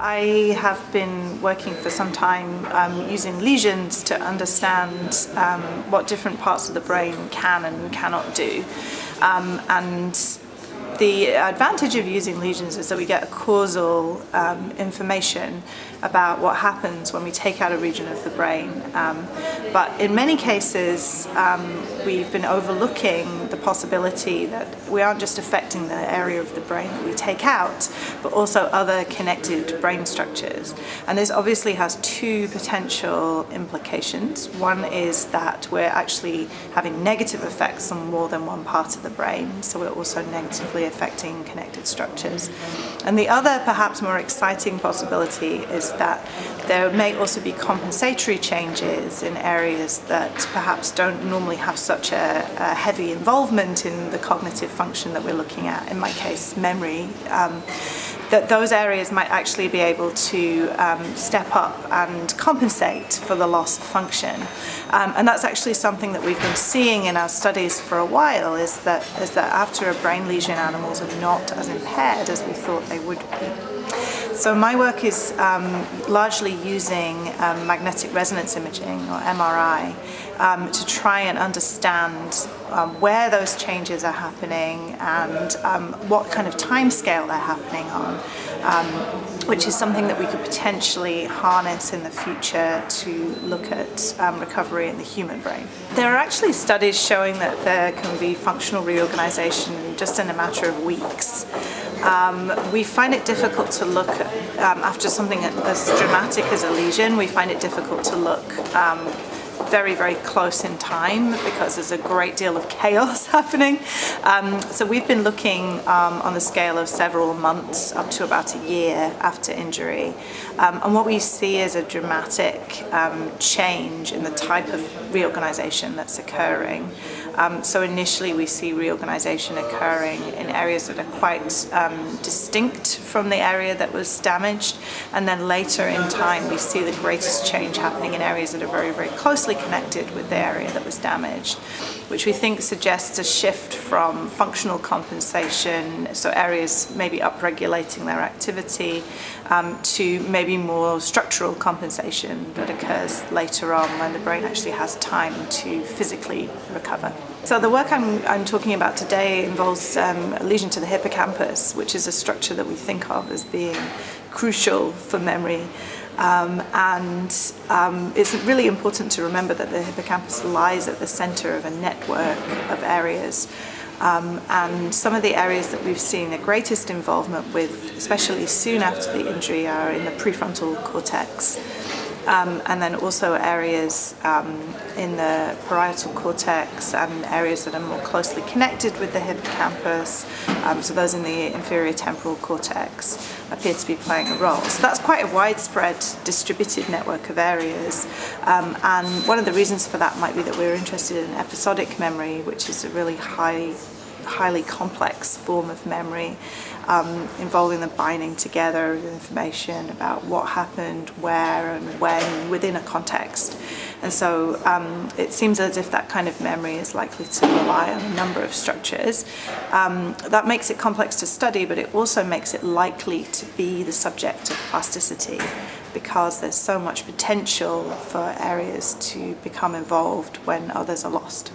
I have been working for some time using lesions to understand what different parts of the brain can and cannot do. And the advantage of using lesions is that we get a causal information about what happens when we take out a region of the brain. But in many cases, we've been overlooking the possibility that we aren't just affecting the area of the brain that we take out, but also other connected brain structures. And this obviously has two potential implications. One is that we're actually having negative effects on more than one part of the brain, so we're also negatively affecting connected structures. And the other, perhaps more exciting possibility is that there may also be compensatory changes in areas that perhaps don't normally have such a heavy involvement in the cognitive function that we're looking at, in my case, memory, that those areas might actually be able to step up and compensate for the loss of function. And that's actually something that we've been seeing in our studies for a while, is that after a brain lesion, animals are not as impaired as we thought they would be. So my work is largely using magnetic resonance imaging, or MRI, to try and understand where those changes are happening and what kind of time scale they're happening on, which is something that we could potentially harness in the future to look at recovery in the human brain. There are actually studies showing that there can be functional reorganization just in a matter of weeks. We find it difficult to look after something as dramatic as a lesion. We find it difficult to look very, very close in time because there's a great deal of chaos happening. So we've been looking on the scale of several months up to about a year after injury. And what we see is a dramatic change in the type of reorganization that's occurring. So initially we see reorganization occurring in areas that are quite distinct from the area that was damaged, and then later in time we see the greatest change happening in areas that are very, very closely connected with the area that was damaged, which we think suggests a shift from functional compensation, so areas maybe upregulating their activity, to maybe more structural compensation that occurs later on when the brain actually has time to physically recover. So the work I'm talking about today involves a lesion to the hippocampus, which is a structure that we think of as being crucial for memory. It's really important to remember that the hippocampus lies at the center of a network of areas. And some of the areas that we've seen the greatest involvement with, especially soon after the injury, are in the prefrontal cortex. And then also areas in the parietal cortex and areas that are more closely connected with the hippocampus, so those in the inferior temporal cortex appear to be playing a role. So that's quite a widespread distributed network of areas, and one of the reasons for that might be that we're interested in episodic memory, which is a really highly complex form of memory, involving the binding together of information about what happened, where and when within a context. And so it seems as if that kind of memory is likely to rely on a number of structures. That makes it complex to study, but it also makes it likely to be the subject of plasticity, because there's so much potential for areas to become involved when others are lost.